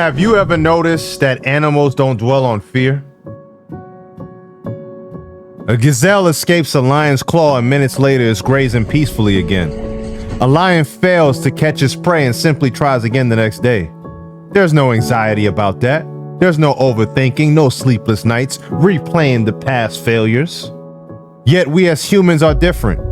Have you ever noticed that animals don't dwell on fear? A gazelle escapes a lion's claw and minutes later is grazing peacefully again. A lion fails to catch his prey and simply tries again the next day. There's no anxiety about that. There's no overthinking, no sleepless nights, replaying the past failures. Yet we as humans are different.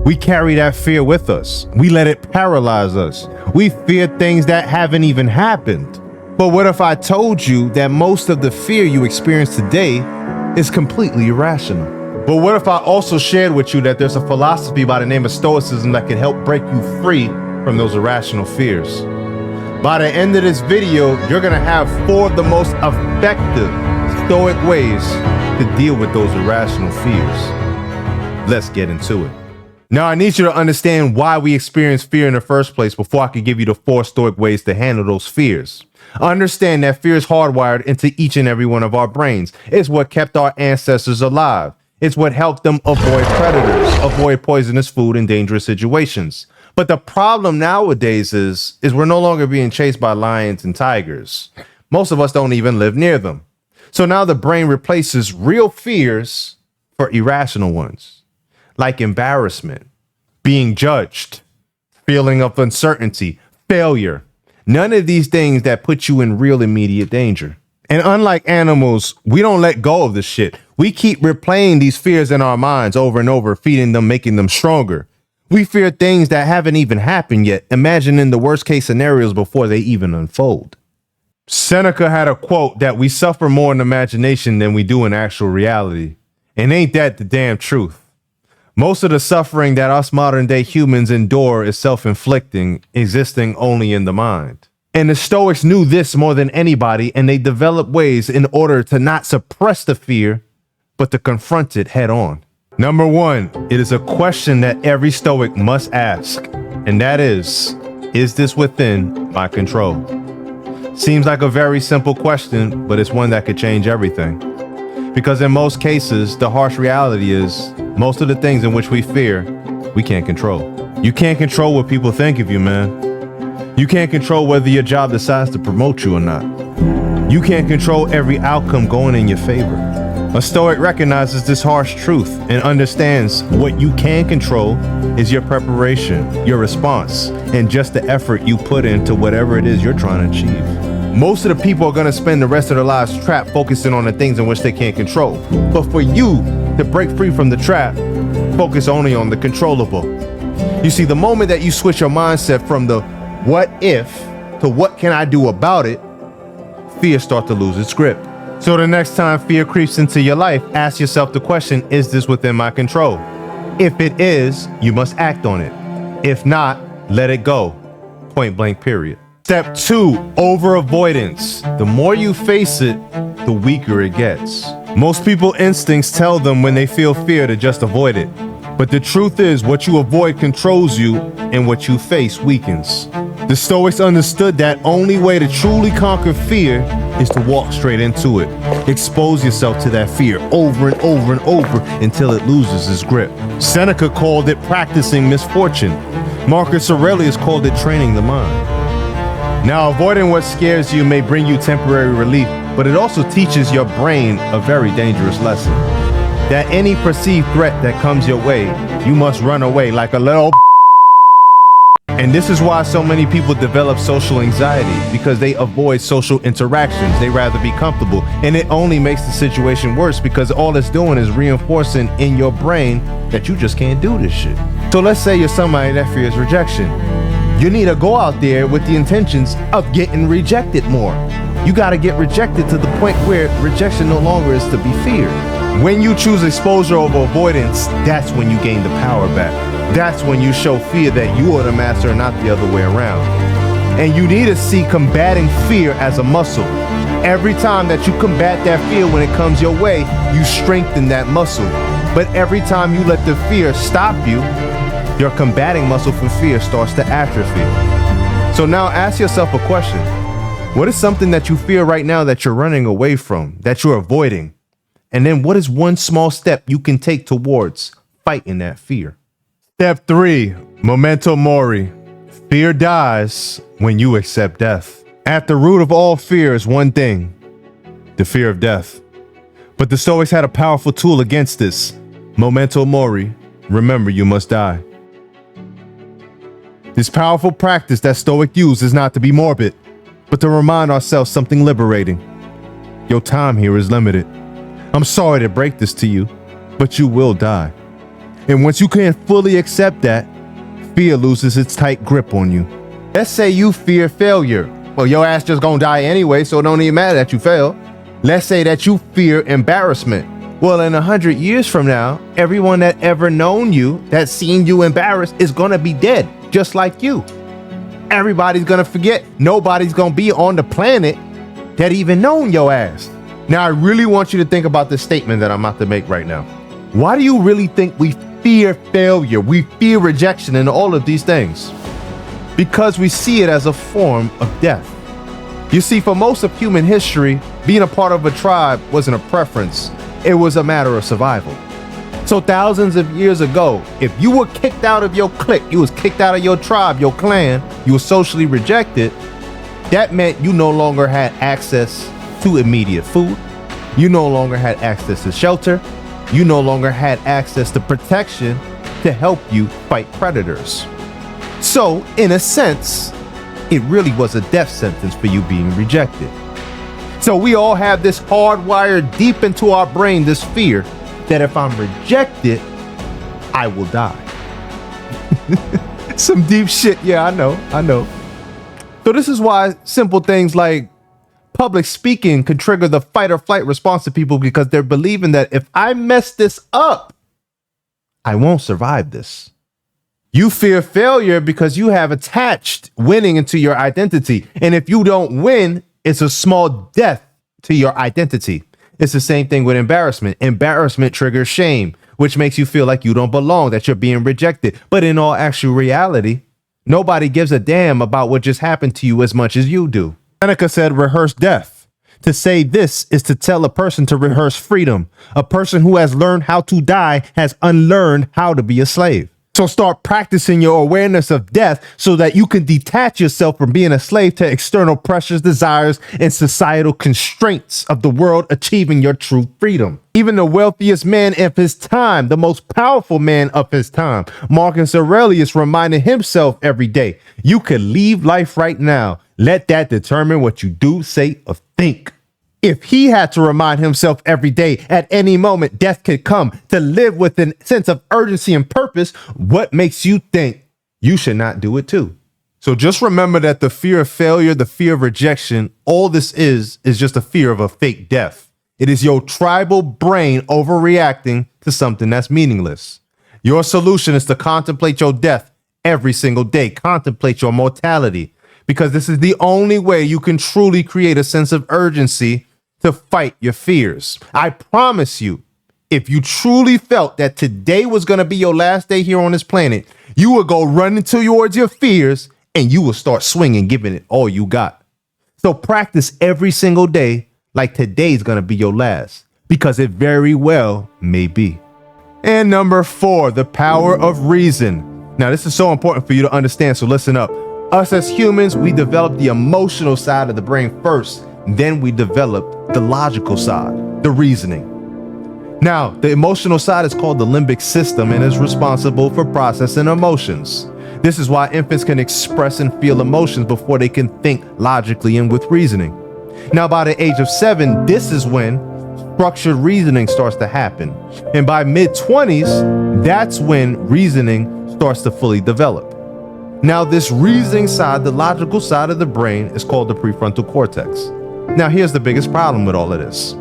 We carry that fear with us. We let it paralyze us. We fear things that haven't even happened. But what if I told you that most of the fear you experience today is completely irrational? But what if I also shared with you that there's a philosophy by the name of Stoicism that can help break you free from those irrational fears? By the end of this video, you're gonna have 4 of the most effective Stoic ways to deal with those irrational fears. Let's get into it. Now, I need you to understand why we experience fear in the first place before I can give you the 4 Stoic ways to handle those fears. Understand that fear is hardwired into each and every one of our brains. It's what kept our ancestors alive. It's what helped them avoid predators, avoid poisonous food and dangerous situations. But the problem nowadays is we're no longer being chased by lions and tigers. Most of us don't even live near them. So now the brain replaces real fears for irrational ones, like embarrassment, being judged, feeling of uncertainty, failure. None of these things that put you in real immediate danger. And unlike animals, we don't let go of this shit. We keep replaying these fears in our minds over and over, feeding them, making them stronger. We fear things that haven't even happened yet, imagining the worst case scenarios before they even unfold. Seneca had a quote that we suffer more in imagination than we do in actual reality. And ain't that the damn truth? Most of the suffering that us modern day humans endure is self-inflicting, existing only in the mind. And the Stoics knew this more than anybody, and they developed ways in order to not suppress the fear, but to confront it head on. Number 1, it is a question that every Stoic must ask, and that is this within my control? Seems like a very simple question, but it's one that could change everything. Because in most cases, the harsh reality is most of the things in which we fear, we can't control. You can't control what people think of you, man. You can't control whether your job decides to promote you or not. You can't control every outcome going in your favor. A Stoic recognizes this harsh truth and understands what you can control is your preparation, your response, and just the effort you put into whatever it is you're trying to achieve. Most of the people are going to spend the rest of their lives trapped focusing on the things in which they can't control. But for you to break free from the trap, focus only on the controllable. You see, the moment that you switch your mindset from the what if to what can I do about it, fear starts to lose its grip. So the next time fear creeps into your life, ask yourself the question, is this within my control? If it is, you must act on it. If not, let it go. Point blank, period. Step 2, over avoidance. The more you face it, the weaker it gets. Most people's instincts tell them when they feel fear to just avoid it. But the truth is, what you avoid controls you, and what you face weakens. The Stoics understood that only way to truly conquer fear is to walk straight into it. Expose yourself to that fear over and over and over until it loses its grip. Seneca called it practicing misfortune. Marcus Aurelius called it training the mind. Now, avoiding what scares you may bring you temporary relief, but it also teaches your brain a very dangerous lesson. That any perceived threat that comes your way, you must run away like a little. And this is why so many people develop social anxiety, because they avoid social interactions. They rather be comfortable. And it only makes the situation worse because all it's doing is reinforcing in your brain that you just can't do this shit. So let's say you're somebody that fears rejection. You need to go out there with the intentions of getting rejected more. You got to get rejected to the point where rejection no longer is to be feared. When you choose exposure over avoidance, that's when you gain the power back. That's when you show fear that you are the master and not the other way around. And you need to see combating fear as a muscle. Every time that you combat that fear when it comes your way, you strengthen that muscle. But every time you let the fear stop you, your combating muscle for fear starts to atrophy. So now ask yourself a question. What is something that you fear right now that you're running away from, that you're avoiding? And then what is one small step you can take towards fighting that fear? Step 3, memento mori. Fear dies when you accept death. At the root of all fear is one thing: the fear of death. But the Stoics had a powerful tool against this: memento mori, remember you must die. This powerful practice that Stoic used is not to be morbid, but to remind ourselves something liberating. Your time here is limited. I'm sorry to break this to you, but you will die. And once you can fully accept that, fear loses its tight grip on you. Let's say you fear failure. Well, your ass just gonna die anyway, so it don't even matter that you fail. Let's say that you fear embarrassment. Well, in 100 years from now, everyone that ever known you, that's seen you embarrassed, is gonna be dead, just like you. Everybody's gonna forget. Nobody's gonna be on the planet that even known your ass. Now, I really want you to think about this statement that I'm about to make right now. Why do you really think we fear failure? We fear rejection and all of these things? Because we see it as a form of death. You see, for most of human history, being a part of a tribe wasn't a preference. It was a matter of survival. So thousands of years ago, if you were kicked out of your clique, you was kicked out of your tribe, your clan, you were socially rejected, that meant you no longer had access to immediate food. You no longer had access to shelter. You no longer had access to protection to help you fight predators. So, in a sense, it really was a death sentence for you being rejected. So we all have this hardwired deep into our brain, this fear that if I'm rejected, I will die. Some deep shit. Yeah, I know. So this is why simple things like public speaking could trigger the fight or flight response to people, because they're believing that if I mess this up, I won't survive this. You fear failure because you have attached winning into your identity. And if you don't win, it's a small death to your identity. It's the same thing with embarrassment. Embarrassment triggers shame, which makes you feel like you don't belong, that you're being rejected. But in all actual reality, nobody gives a damn about what just happened to you as much as you do. Seneca said, rehearse death. To say this is to tell a person to rehearse freedom. A person who has learned how to die has unlearned how to be a slave. So start practicing your awareness of death so that you can detach yourself from being a slave to external pressures, desires, and societal constraints of the world, achieving your true freedom. Even the wealthiest man of his time, the most powerful man of his time, Marcus Aurelius, reminded himself every day, you can leave life right now. Let that determine what you do, say, or think. If he had to remind himself every day, at any moment, death could come, to live with a sense of urgency and purpose, what makes you think you should not do it too? So just remember that the fear of failure, the fear of rejection, all this is just a fear of a fake death. It is your tribal brain overreacting to something that's meaningless. Your solution is to contemplate your death every single day. Contemplate your mortality, because this is the only way you can truly create a sense of urgency to fight your fears. I promise you, if you truly felt that today was going to be your last day here on this planet, you will go running towards your fears and you will start swinging, giving it all you got. So practice every single day like today's going to be your last, because it very well may be. And number 4, the power of reason. Now, this is so important for you to understand, so listen up. Us as humans, we develop the emotional side of the brain first. Then we develop the logical side, the reasoning. Now, the emotional side is called the limbic system and is responsible for processing emotions. This is why infants can express and feel emotions before they can think logically and with reasoning. Now, by the age of 7, this is when structured reasoning starts to happen. And by mid-20s, that's when reasoning starts to fully develop. Now, this reasoning side, the logical side of the brain, is called the prefrontal cortex. Now, here's the biggest problem with all of this.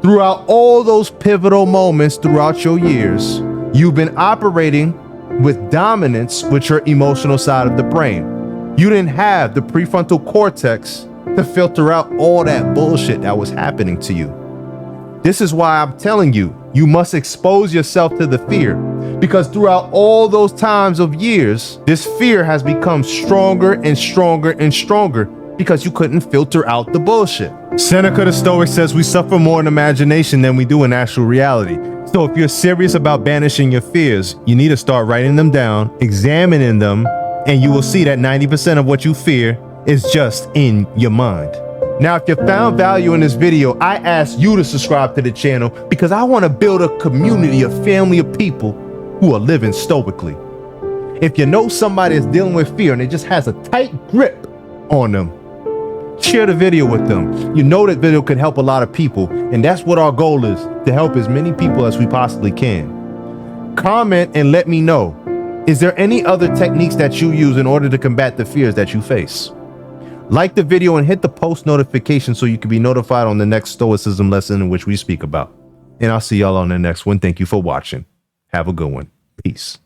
Throughout all those pivotal moments throughout your years, you've been operating with dominance with your emotional side of the brain. You didn't have the prefrontal cortex to filter out all that bullshit that was happening to you. This is why I'm telling you, you must expose yourself to the fear, because throughout all those times of years, this fear has become stronger and stronger and stronger because you couldn't filter out the bullshit. Seneca the Stoic says we suffer more in imagination than we do in actual reality. So if you're serious about banishing your fears, you need to start writing them down, examining them, and you will see that 90% of what you fear It's just in your mind. Now, if you found value in this video, I ask you to subscribe to the channel because I want to build a community, a family of people who are living stoically. If you know somebody is dealing with fear and it just has a tight grip on them, share the video with them. You know that video can help a lot of people, and that's what our goal is, to help as many people as we possibly can. Comment and let me know, is there any other techniques that you use in order to combat the fears that you face? Like the video and hit the post notification so you can be notified on the next Stoicism lesson in which we speak about. And I'll see y'all on the next one. Thank you for watching. Have a good one. Peace.